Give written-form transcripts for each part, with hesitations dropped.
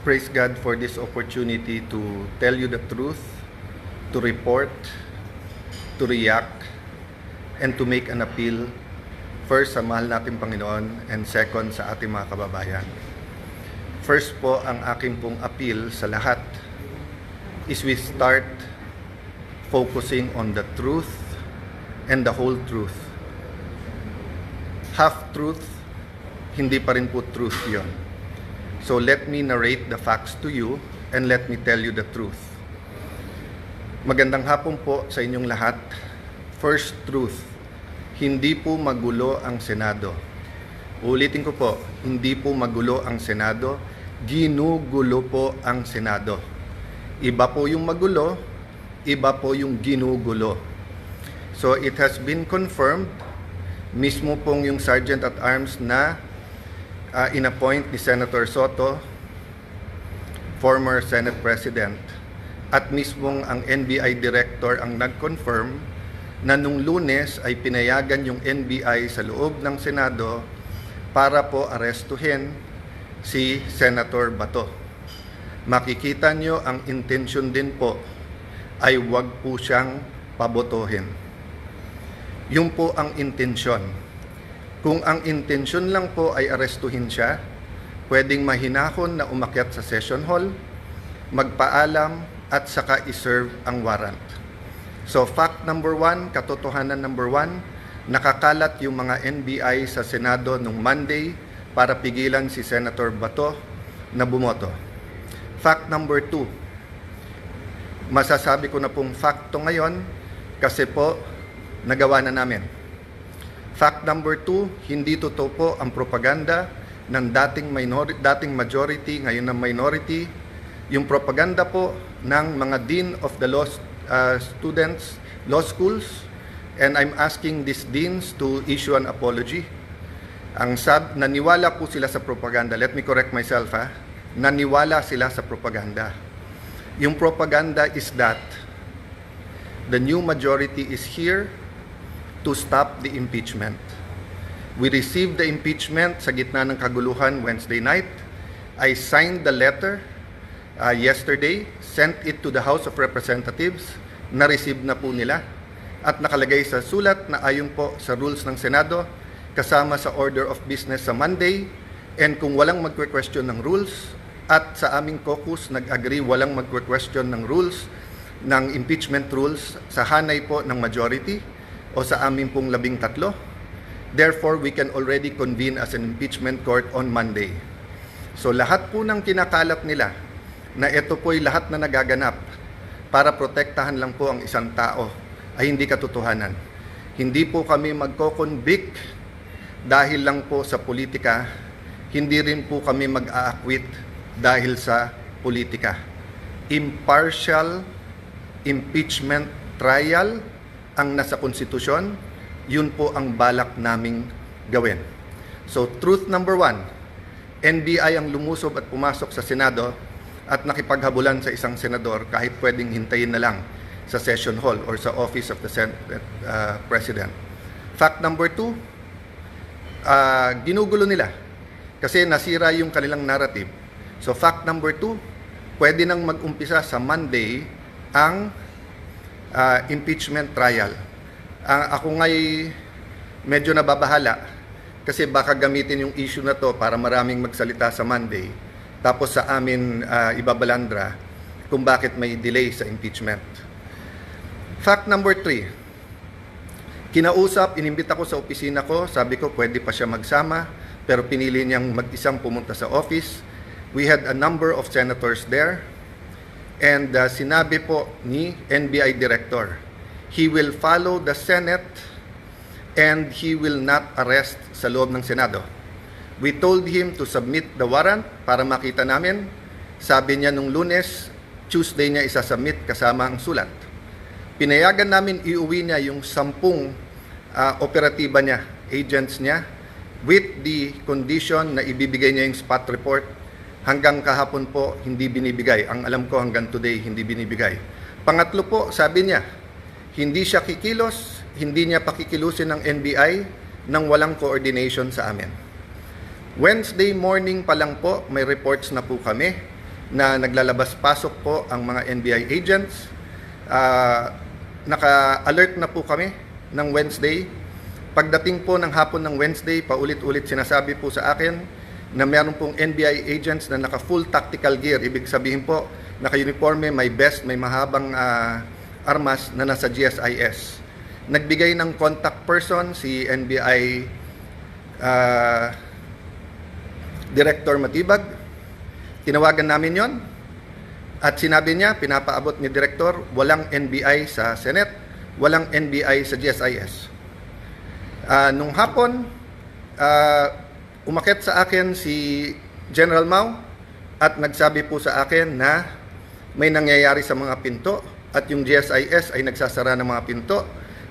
praise God for this opportunity to tell you the truth, to report, to react, and to make an appeal. First, sa mahal nating Panginoon, and second, sa ating mga kababayan. First po, ang aking pong appeal sa lahat is we start focusing on the truth and the whole truth. Half-truth, hindi pa rin po truth yon. So let me narrate the facts to you and let me tell you the truth. Magandang hapon po sa inyong lahat. First truth, hindi po magulo ang Senado. Ulitin ko po, hindi po magulo ang Senado, ginugulo po ang Senado. Iba po yung magulo, iba po yung ginugulo. So it has been confirmed, mismo pong yung Sergeant at Arms na inappoint ni Senator Soto, former Senate President, at mismong ang NBI Director ang nag-confirm na nung Lunes ay pinayagan yung NBI sa loob ng Senado para po arestuhin si Senator Bato. Makikita nyo ang intensyon din po ay wag po siyang pabotohin. Yun po ang intensyon. Kung ang intensyon lang po ay arestuhin siya, pwedeng mahinahon na umakyat sa session hall, magpaalam at saka iserve ang warrant. So fact number 1, katotohanan number 1, nakakalat yung mga NBI sa Senado nung Monday para pigilan si Senator Bato na bumoto. Fact number 2, masasabi ko na pong facto ngayon kasi po nagawa na namin. Fact number 2, hindi totoo po ang propaganda ng dating majority, ngayon ng minority. Yung propaganda po ng mga Dean of the Law Students, Law Schools, and I'm asking these deans to issue an apology. Naniwala po sila sa propaganda. Let me correct myself, ha? Naniwala sila sa propaganda. Yung propaganda is that the new majority is here to stop the impeachment. We received the impeachment sa gitna ng kaguluhan Wednesday night. I signed the letter yesterday, sent it to the House of Representatives, na-receive na po nila, at nakalagay sa sulat na ayon po sa rules ng Senado, kasama sa order of business sa Monday, and kung walang magque-question ng rules, at sa aming caucus nag-agree walang magque-question ng rules, ng impeachment rules, sa hanay po ng majority, o sa amin pong 13. Therefore, we can already convene as an impeachment court on Monday. So lahat po ng kinakalat nila na ito po'y lahat na nagaganap para protektahan lang po ang isang tao ay hindi katotohanan. Hindi po kami magko-convict dahil lang po sa politika, hindi rin po kami mag-aakwit dahil sa politika. Impartial impeachment trial ang nasa konstitusyon, yun po ang balak naming gawin. So, truth number 1, NBI ang lumusob at pumasok sa Senado at nakipaghabulan sa isang senador kahit pwedeng hintayin na lang sa session hall or sa office of the Senate President. Fact number 2, ginugulo nila kasi nasira yung kanilang narrative. So, fact number 2, pwede nang mag-umpisa sa Monday ang impeachment trial. Ako nga'y medyo nababahala kasi baka gamitin yung issue na to para maraming magsalita sa Monday tapos sa amin ibabalandra kung bakit may delay sa impeachment. Fact number 3, inimbita ko sa opisina ko, sabi ko pwede pa siya magsama pero pinili niyang mag-isang pumunta sa office. We had a number of senators there. And sinabi po ni NBI Director, he will follow the Senate and he will not arrest sa loob ng Senado. We told him to submit the warrant para makita namin. Sabi niya nung Lunes, Tuesday niya isasubmit kasama ang sulat. Pinayagan namin iuwi niya yung 10 operatiba niya, agents niya, with the condition na ibibigay niya yung spot report. Hanggang kahapon po, hindi binibigay. Ang alam ko hanggang today, hindi binibigay. Pangatlo po, sabi niya, hindi siya kikilos, hindi niya pakikilusin ng NBI nang walang coordination sa amin. Wednesday morning pa lang po, may reports na po kami na naglalabas-pasok po ang mga NBI agents. Naka-alert na po kami ng Wednesday. Pagdating po ng hapon ng Wednesday, paulit-ulit sinasabi po sa akin na meron pong NBI agents na naka-full tactical gear. Ibig sabihin po, naka-uniforme, may vest, may mahabang armas na nasa GSIS. Nagbigay ng contact person si NBI Director Matibag. Tinawagan namin yon at sinabi niya, pinapaabot ni Director, walang NBI sa Senate, walang NBI sa GSIS. Nung hapon, umakyat sa akin si General Mao at nagsabi po sa akin na may nangyayari sa mga pinto at yung GSIS ay nagsasara ng mga pinto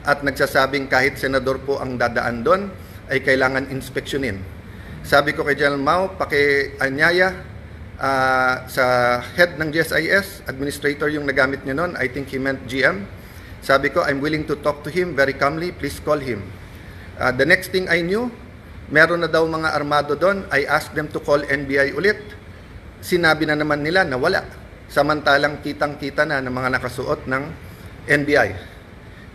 at nagsasabing kahit senador po ang dadaan doon ay kailangan inspeksyonin. Sabi ko kay General Mao, pakianyaya sa head ng GSIS, administrator yung nagamit niya noon, I think he meant GM. Sabi ko, I'm willing to talk to him very calmly, please call him. The next thing I knew, meron na daw mga armado doon. I asked them to call NBI ulit. Sinabi na naman nila na wala. Samantalang kitang-kita na ng mga nakasuot ng NBI.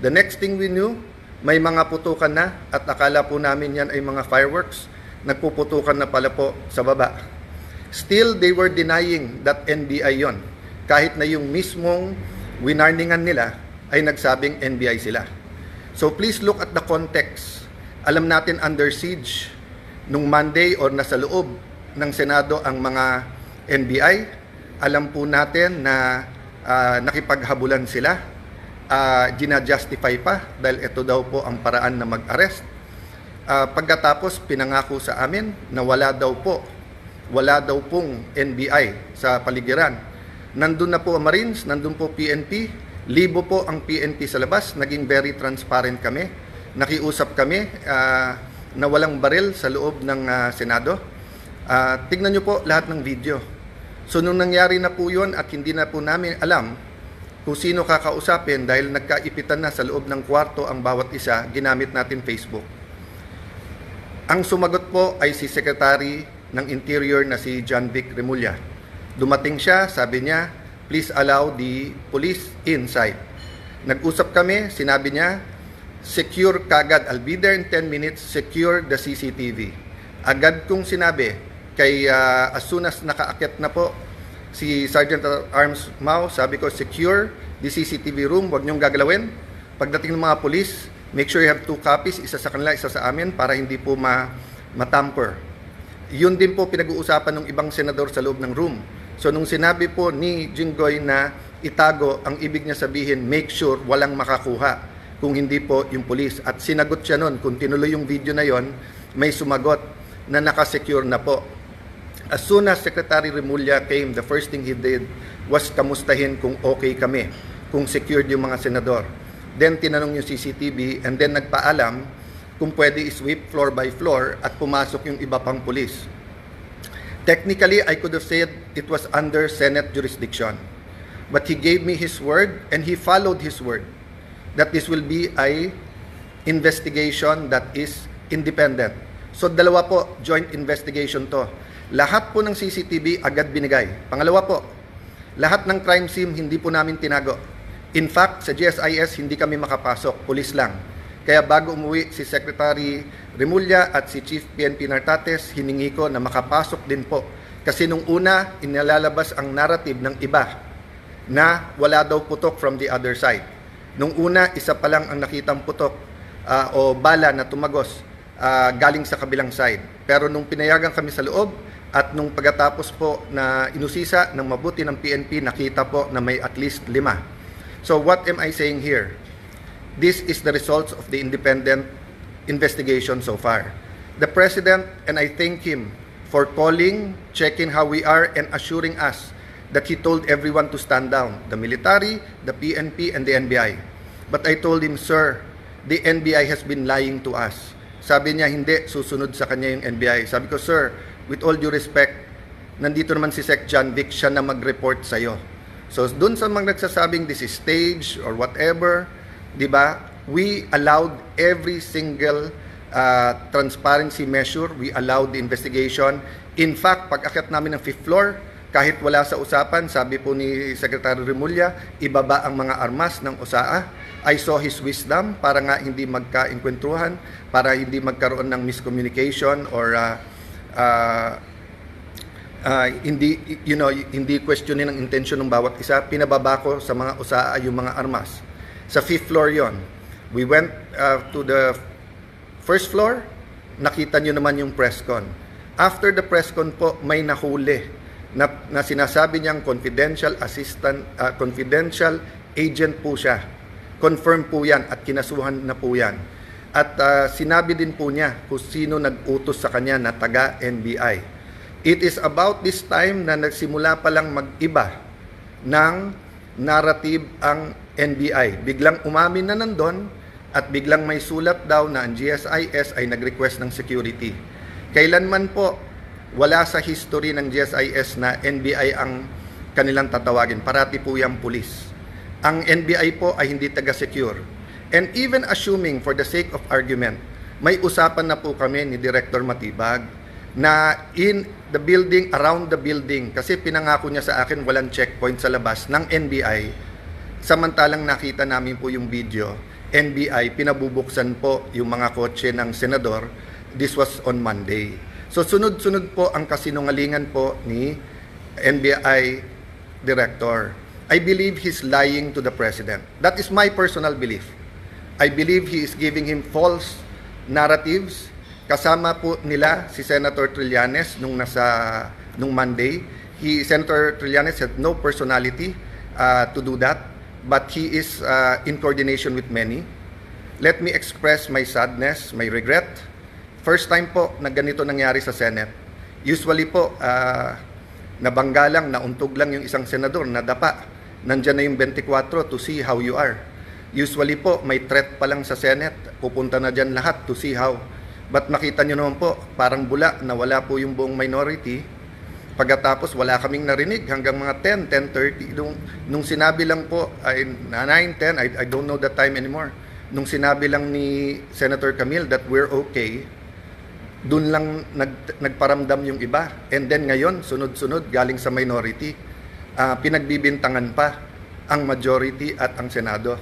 The next thing we knew, may mga putukan na at akala po namin yan ay mga fireworks. Nagpuputukan na pala po sa baba. Still, they were denying that NBI yon. Kahit na yung mismong winarningan nila ay nagsabing NBI sila. So please look at the context. Alam natin under siege nung Monday or nasa loob ng Senado ang mga NBI. Alam po natin na nakipaghabulan sila. Gina-justify pa dahil ito daw po ang paraan na mag-arrest. Pagkatapos pinangako sa amin na wala daw pong NBI sa paligiran. Nandun na po ang Marines, nandun po PNP, libo po ang PNP sa labas, naging very transparent kami. Nakiusap kami na walang baril sa loob ng Senado. Tignan nyo po lahat ng video. So nung nangyari na po yun at hindi na po namin alam kung sino kakausapin dahil nagkaipitan na sa loob ng kwarto ang bawat isa, ginamit natin Facebook. Ang sumagot po ay si Secretary ng Interior na si John Vic Remulla. Dumating siya, sabi niya, please allow the police inside. Nag-usap kami, sinabi niya, secure kagad, I'll be there in 10 minutes, secure the CCTV. Agad kong sinabi, kay as soon as nakaakyat na po si Sergeant at Arms Mao, sabi ko, secure the CCTV room, huwag niyong gagalawin. Pagdating ng mga police, make sure you have 2 copies, isa sa kanila, isa sa amin, para hindi po matamper. Yun din po pinag-uusapan ng ibang senador sa loob ng room. So nung sinabi po ni Jinggoy na itago, ang ibig niya sabihin, make sure walang makakuha kung hindi po yung police. At sinagot siya nun, kung tinuloy yung video na yon, may sumagot na nakasecure na po. As soon as Secretary Remulla came, the first thing he did was kamustahin kung okay kami, kung secured yung mga senador. Then tinanong yung CCTV and then nagpaalam kung pwede i-sweep floor by floor at pumasok yung iba pang pulis. Technically, I could have said it was under Senate jurisdiction. But he gave me his word and he followed his word that this will be a investigation that is independent. So dalawa po, joint investigation to. Lahat po ng CCTV agad binigay. Pangalawa po, lahat ng crime scene hindi po namin tinago. In fact, sa GSIS hindi kami makapasok, pulis lang. Kaya bago umuwi si Secretary Remulla at si Chief PNP Nartates, hiningi ko na makapasok din po. Kasi nung una, inilalabas ang narrative ng iba na wala daw putok from the other side. Nung una, isa pa lang ang nakitang putok o bala na tumagos galing sa kabilang side. Pero nung pinayagan kami sa loob, at nung pagkatapos po na inusisa ng mabuti ng PNP, nakita po na may at least 5. So what am I saying here? This is the results of the independent investigation so far. The President, and I thank him for calling, checking how we are, and assuring us that he told everyone to stand down, the military, the PNP, and the NBI. But I told him, sir, the NBI has been lying to us. Sabi niya, hindi, susunod sa kanya yung NBI. Sabi ko, sir, with all due respect, nandito naman si Sec John Vic, siya na mag-report sa'yo. So, dun sa mga nagsasabing this is staged or whatever, di ba, we allowed every single transparency measure, we allowed the investigation. In fact, pag-akyat namin ng 5th floor, Kahit wala sa usapan, sabi po ni Secretary Remulla, ibaba ang mga armas ng OSAA. I saw his wisdom para nga hindi magka-enkwentuhan, para hindi magkaroon ng miscommunication or hindi questionin ang intention ng bawat isa. Pinababa ko sa mga OSAA yung mga armas. Sa 5th floor yon. We went to the first floor, nakita nyo naman yung press con. After the press con po, may nahuli na sinasabi niyang confidential assistant, confidential agent po siya. Confirm po yan at kinasuhan na po yan. At sinabi din po niya kung sino nag-utos sa kanya na taga-NBI. It is about this time na nagsimula pa lang mag-iba ng narrative ang NBI. Biglang umamin na nandun at biglang may sulat daw na ang GSIS ay nag-request ng security. Kailanman po wala sa history ng GSIS na NBI ang kanilang tatawagin. Parati po yung pulis. Ang NBI po ay hindi taga-secure. And even assuming for the sake of argument, may usapan na po kami ni Director Matibag na in the building, around the building, kasi pinangako niya sa akin walang checkpoint sa labas ng NBI. Samantalang nakita namin po yung video, NBI, pinabubuksan po yung mga kotse ng senador. This was on Monday. So sunod-sunod po ang kasinungalingan po ni NBI Director. I believe he's lying to the President. That is my personal belief. I believe he is giving him false narratives. Kasama po nila si Senator Trillanes nung Monday. Senator Trillanes had no personality to do that, but he is in coordination with many. Let me express my sadness, my regret. First time po na ganito nangyari sa Senate. Usually po, nabangga lang, nauntog lang yung isang senador, nadapa. Nandyan na yung 24 to see how you are. Usually po, may threat pa lang sa Senate. Pupunta na dyan lahat to see how. But makita nyo naman po, parang bula na wala po yung buong minority. Pagkatapos, wala kaming narinig hanggang mga 10, 10:30. Nung sinabi lang po, 9, 10, I don't know the time anymore. Nung sinabi lang ni Senator Camille that we're okay, doon lang nagparamdam yung iba. And then ngayon, sunod-sunod, galing sa minority, pinagbibintangan pa ang majority at ang Senado.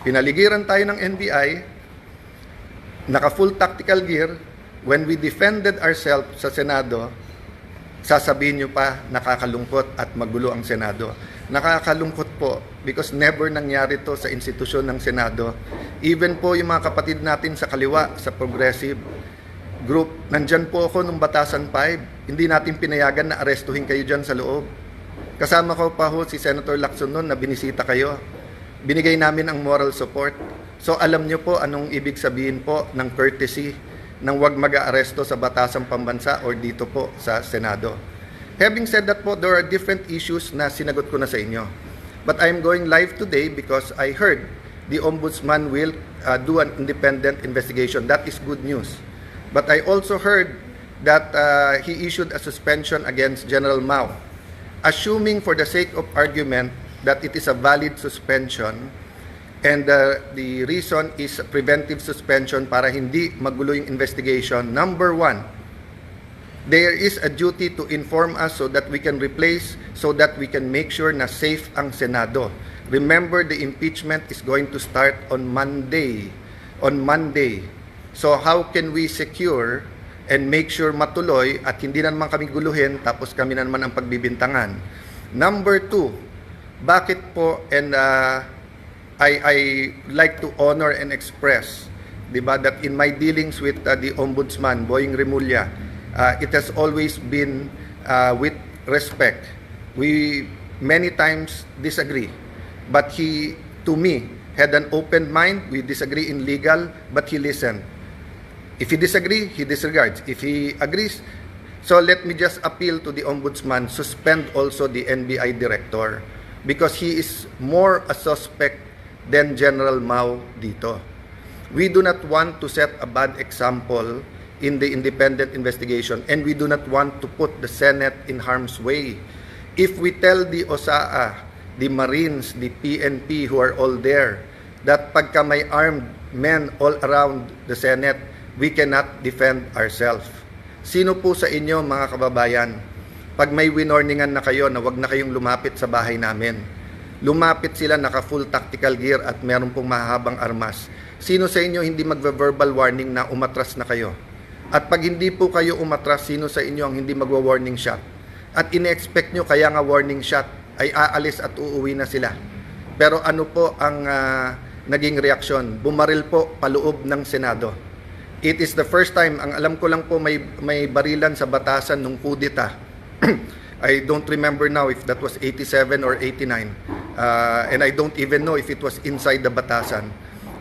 Pinaligiran tayo ng NBI, naka-full tactical gear. When we defended ourselves sa Senado, sasabihin nyo pa, nakakalungkot at magulo ang Senado. Nakakalungkot po because never nangyari to sa institusyon ng Senado. Even po yung mga kapatid natin sa kaliwa, sa progressive group, nandyan po ako nung Batasan 5. Hindi natin pinayagan na arestuhin kayo dyan sa loob. Kasama ko pa ho si Senator Lacson noon na binisita kayo. Binigay namin ang moral support. So alam nyo po anong ibig sabihin po ng courtesy ng wag mag-aaresto sa Batasang Pambansa or dito po sa Senado. Having said that po, there are different issues na sinagot ko na sa inyo. But I'm going live today because I heard the Ombudsman will do an independent investigation. That is good news. But I also heard that he issued a suspension against General Mao. Assuming for the sake of argument that it is a valid suspension and the reason is preventive suspension para hindi magulo yung investigation, number one, there is a duty to inform us so that we can replace, so that we can make sure na safe ang Senado. Remember, the impeachment is going to start on Monday. So how can we secure and make sure matuloy at hindi na naman kami guluhin tapos kami na naman ang pagbibintangan? Number two, bakit po, and I like to honor and express, diba, that in my dealings with the Ombudsman, Boying Remulla, it has always been with respect. We many times disagree, but he, to me, had an open mind. We disagree in legal, but he listened. If he disagree, he disregards. If he agrees, so let me just appeal to the Ombudsman, suspend also the NBI director because he is more a suspect than General Mao dito. We do not want to set a bad example in the independent investigation, and we do not want to put the Senate in harm's way. If we tell the OSAA, the Marines, the PNP who are all there, that pagka may armed men all around the Senate, we cannot defend ourselves. Sino po sa inyo, mga kababayan, pag may winorningan na kayo na wag na kayong lumapit sa bahay namin. Lumapit sila naka full tactical gear at meron pong mahabang armas. Sino sa inyo hindi magve-verbal warning na umatras na kayo? At pag hindi po kayo umatras, sino sa inyo ang hindi magwa-warning shot? At ine-expect nyo kaya nga warning shot ay aalis at uuwi na sila. Pero ano po ang naging reaksyon? Bumaril po paloob ng Senado. It is the first time, ang alam ko lang po may barilan sa batasan nung kudeta. I don't remember now if that was 87 or 89. And I don't even know if it was inside the batasan.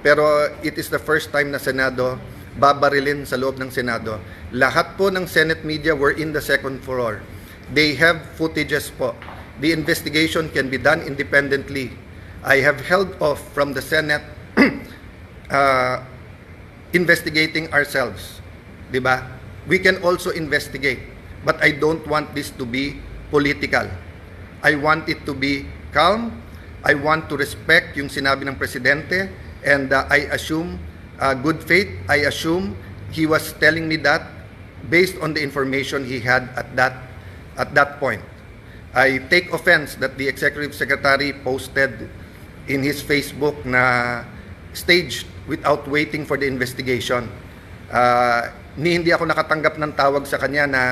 Pero it is the first time na Senado babarilin sa loob ng Senado. Lahat po ng Senate media were in the second floor. They have footages po. The investigation can be done independently. I have held off from the Senate investigating ourselves. Diba? We can also investigate. But I don't want this to be political. I want it to be calm. I want to respect yung sinabi ng Presidente. And I assume good faith. I assume he was telling me that based on the information he had at that point. I take offense that the Executive Secretary posted in his Facebook na staged without waiting for the investigation. Hindi ako nakatanggap ng tawag sa kanya na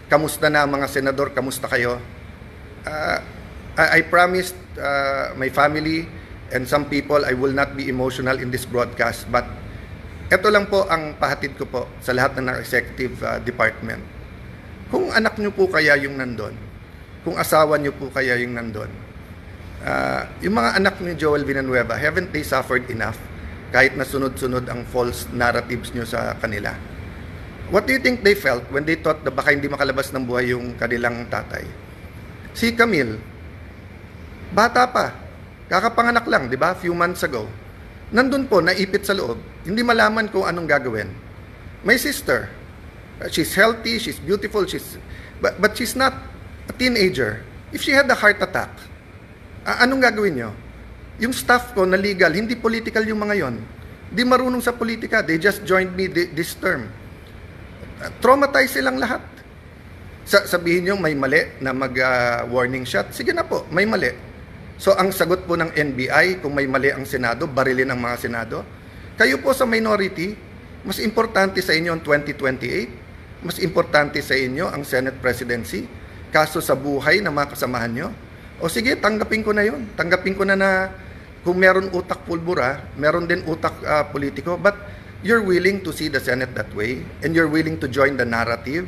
kamusta na mga senador, kamusta kayo? I promised my family and some people I will not be emotional in this broadcast, but ito lang po ang pahatid ko po sa lahat ng executive department. Kung anak nyo po kaya yung nandun, kung asawa nyo po kaya yung nandun, yung mga anak ni Joel Villanueva, haven't they suffered enough kahit na sunod-sunod ang false narratives nyo sa kanila? What do you think they felt when they thought na baka hindi makalabas ng buhay yung kanilang tatay? Si Camille, bata pa, kakapanganak lang, di ba? Few months ago. Nandun po, naipit sa loob, hindi malaman kung anong gagawin. My sister, she's healthy, she's beautiful, but she's not a teenager. If she had a heart attack, anong gagawin nyo? Yung staff ko na legal, hindi political yung mga yon. Di marunong sa politika. They just joined me this term. Traumatized silang lahat. Sabihin nyo may mali na mag-warning shot. Sige na po, may mali. So ang sagot po ng NBI, kung may mali ang Senado, barilin ang mga Senado. Kayo po sa minority, mas importante sa inyo ang 2028, mas importante sa inyo ang Senate presidency, kaso sa buhay ng mga kasamahan nyo. O sige, tanggapin ko na yun. Tanggapin ko na kung meron utak pulbura, meron din utak politiko, but you're willing to see the Senate that way, and you're willing to join the narrative,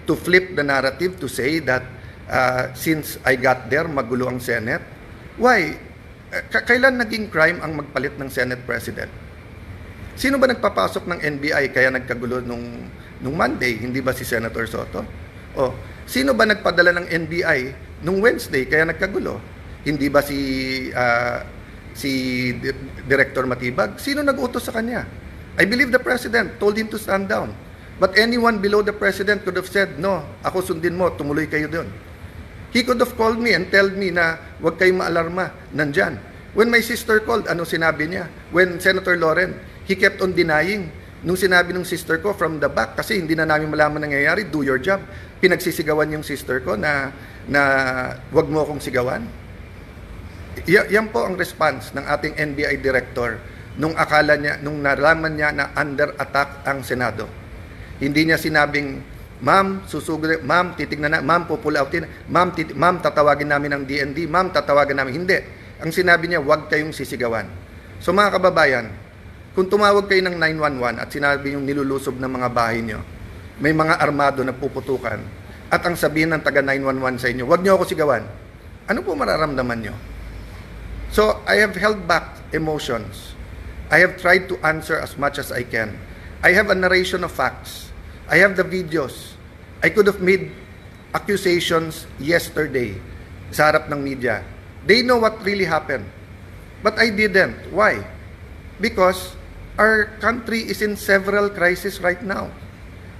to flip the narrative to say that since I got there, magulo ang Senate. Why? Kailan naging crime ang magpalit ng Senate President? Sino ba nagpapasok ng NBI kaya nagkagulo nung Monday? Hindi ba si Senator Soto? O, sino ba nagpadala ng NBI nung Wednesday kaya nagkagulo? Hindi ba si Director Matibag? Sino nag-utos sa kanya? I believe the President told him to stand down. But anyone below the President could have said, no, ako sundin mo, tumuloy kayo doon. He could have called me and told me na huwag kayong maalarma, nandyan. When my sister called, ano sinabi niya? When Senator Loren, he kept on denying. Nung sinabi ng sister ko from the back, kasi hindi na namin malaman nangyayari, do your job. Pinagsisigawan yung sister ko na huwag mo akong sigawan. Yan po ang response ng ating NBI director nung akala niya, nung nalaman niya na under attack ang Senado. Hindi niya sinabing, ma'am, susugod, ma'am, titignan na, ma'am, pupull outin, ma'am, tatawagin namin ng DND, ma'am, tatawagan namin. Hindi. Ang sinabi niya, huwag kayong sisigawan. So mga kababayan, kung tumawag kayo ng 911 at sinabi yung nilulusob ng mga bahay nyo, may mga armado na puputukan, at ang sabihin ng taga 911 sa inyo, huwag nyo ako sigawan, ano po mararamdaman nyo? So, I have held back emotions. I have tried to answer as much as I can. I have a narration of facts. I have the videos. I could have made accusations yesterday sa harap ng media. They know what really happened. But I didn't. Why? Because our country is in several crises right now.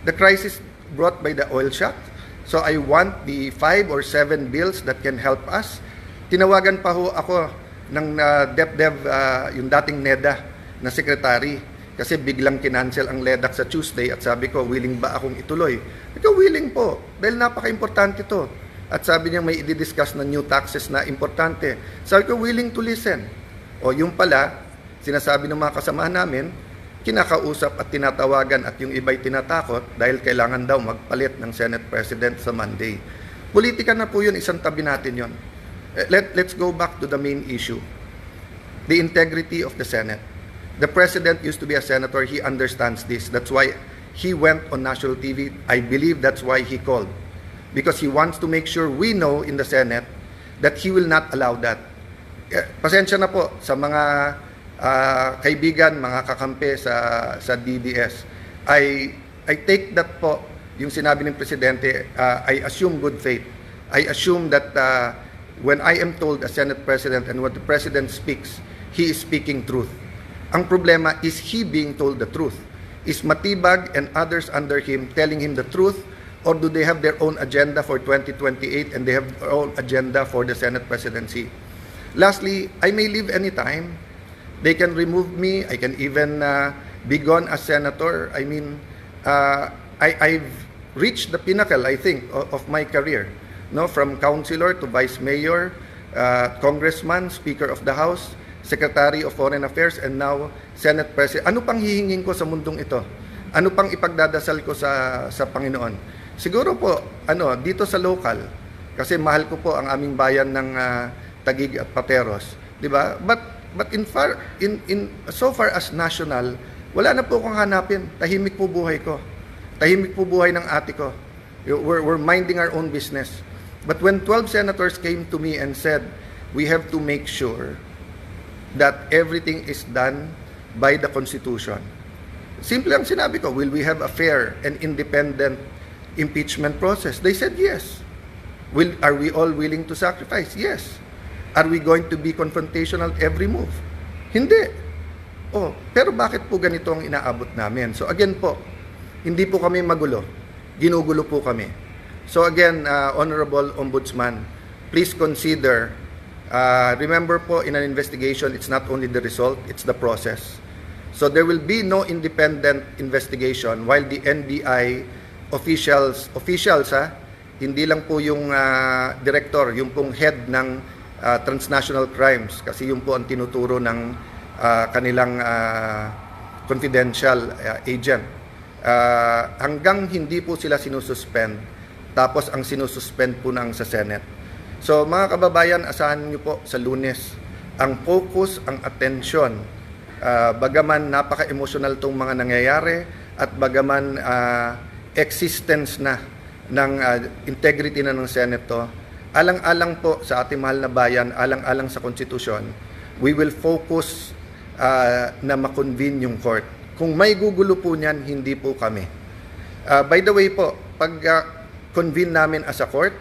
The crisis brought by the oil shock. So I want the 5 or 7 bills that can help us. Tinawagan pa ho ako ng DepDev, yung dating NEDA na secretary. Kasi biglang kinancel ang LEDAC sa Tuesday at sabi ko, willing ba akong ituloy? Ikaw, willing po. Dahil napaka-importante to. At sabi niya may i-discuss na new taxes na importante. Sabi ko, willing to listen. O yung pala, sinasabi ng mga kasamahan namin, kinakausap at tinatawagan at yung iba'y tinatakot dahil kailangan daw magpalit ng Senate President sa Monday. Politika na po yun, isang tabi natin yun. Let's go back to the main issue. The integrity of the Senate. The President used to be a senator. He understands this. That's why he went on national TV. I believe that's why he called. Because he wants to make sure we know in the Senate that he will not allow that. Pasensya na po sa mga kaibigan, mga kakampi sa DDS. I take that po, yung sinabi ng Presidente, I assume good faith. I assume that when I am told as Senate President and when the President speaks, he is speaking truth. Ang problema is he being told the truth. Is Matibag and others under him telling him the truth, or do they have their own agenda for 2028 and they have their own agenda for the Senate presidency? Lastly, I may leave anytime. They can remove me. I can even be gone as senator. I mean, I've reached the pinnacle, I think, of my career. No, from councilor to vice mayor, congressman, speaker of the House, Secretary of Foreign Affairs, and now Senate President. Ano pang hihingin ko sa mundong ito? Ano pang ipagdadasal ko sa Panginoon? Siguro po, dito sa local, kasi mahal ko po ang aming bayan ng Taguig at Pateros, di ba? But so far as national, wala na po akong hanapin. Tahimik po buhay ko. Tahimik po buhay ng ate ko. We're minding our own business. But when 12 senators came to me and said, we have to make sure that everything is done by the Constitution. Simple ang sinabi ko, will we have a fair and independent impeachment process? They said yes. Are we all willing to sacrifice? Yes. Are we going to be confrontational at every move? Hindi. Pero bakit po ganito ang inaabot namin? So again po, hindi po kami magulo. Ginugulo po kami. So again, Honorable Ombudsman, please consider, remember po, in an investigation, it's not only the result, it's the process. So there will be no independent investigation while the NBI officials hindi lang po yung director, yung pong head ng transnational crimes, kasi yung po ang tinuturo ng kanilang confidential agent. Hanggang hindi po sila sinususpend, tapos ang sinususpend po ng sa Senate. So mga kababayan, asahan niyo po sa Lunes, ang focus, ang atensyon, bagaman napaka-emotional tong mga nangyayari at bagaman existence na ng integrity na ng Senate to, alang-alang po sa ating mahal na bayan, alang-alang sa konstitusyon, we will focus na makonvene yung court. Kung may gugulo po niyan, hindi po kami. By the way po, pag convene namin as a court,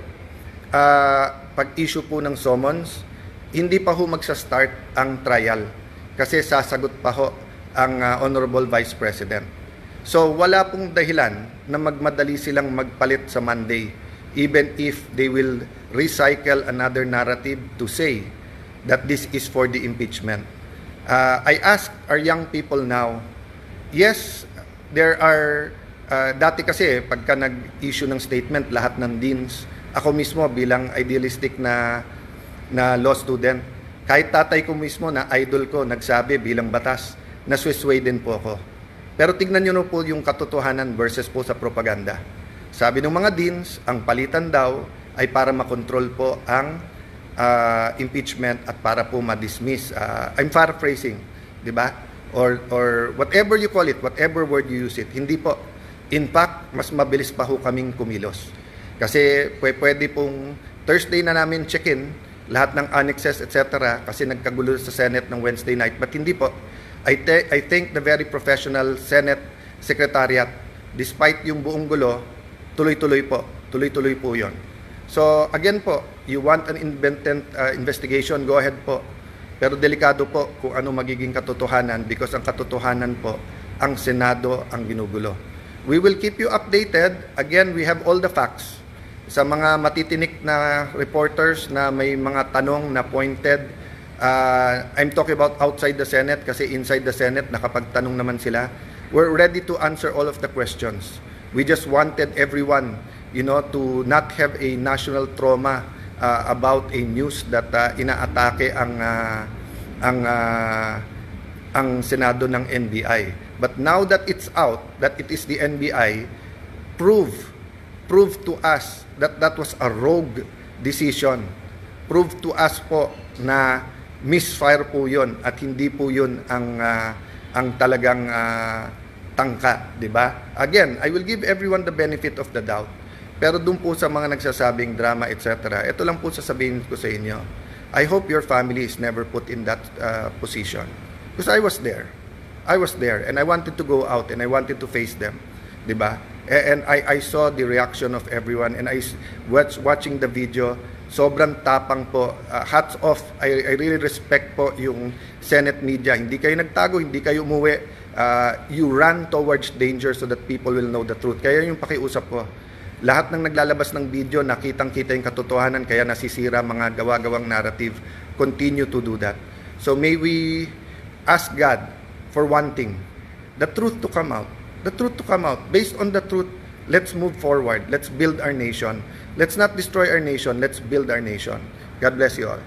pag-issue po ng summons, hindi pa ho magsa-start ang trial kasi sasagot pa ho ang Honorable Vice President. So wala pong dahilan na magmadali silang magpalit sa Monday, even if they will recycle another narrative to say that this is for the impeachment. I ask our young people now, yes, there are, dati kasi pagka nag-issue ng statement lahat ng deans, ako mismo bilang idealistic na law student, kahit tatay ko mismo na idol ko nagsabi bilang batas, naswisway din po ako. Pero tignan nyo na po yung katotohanan versus po sa propaganda. Sabi ng mga deans, ang palitan daw ay para makontrol po ang impeachment at para po ma-dismiss. I'm paraphrasing, di ba? Or whatever you call it, whatever word you use it. Hindi po. In fact, mas mabilis pa ho kaming kumilos. Kasi pwede pong Thursday na namin check-in, lahat ng annexes, etc. Kasi nagkagulo sa Senate ng Wednesday night. But hindi po. I think the very professional Senate Secretariat, despite yung buong gulo, tuloy-tuloy po. Tuloy-tuloy po yon. So again po, you want an independent investigation, go ahead po. Pero delikado po kung ano magiging katotohanan because ang katotohanan po, ang Senado ang ginugulo. We will keep you updated. Again, we have all the facts. Sa mga matitinik na reporters na may mga tanong na pointed I'm talking about outside the Senate kasi inside the Senate nakapagtanong naman sila. We're ready to answer all of the questions. We just wanted everyone, to not have a national trauma about a news that inaatake ang Senado ng NBI. But now that it's out, that it is the NBI, prove to us that that was a rogue decision. Prove to us po na misfire po yun at hindi po yun ang talagang tangka, di ba? Again, I will give everyone the benefit of the doubt. Pero dun po sa mga nagsasabing drama, etc., ito lang po sasabihin ko sa inyo. I hope your family is never put in that position. Because I was there. I was there and I wanted to go out and I wanted to face them. Di ba? And I saw the reaction of everyone and I watching the video, sobrang tapang po. Hats off. I really respect po yung Senate media. Hindi kayo nagtago, hindi kayo umuwi. You run towards danger so that people will know the truth. Kaya yung pakiusap ko, lahat ng naglalabas ng video, nakitang-kita yung katotohanan, kaya nasisira mga gawa-gawang narrative. Continue to do that. So may we ask God for one thing, the truth to come out. The truth to come out. Based on the truth, let's move forward. Let's build our nation. Let's not destroy our nation. Let's build our nation. God bless you all.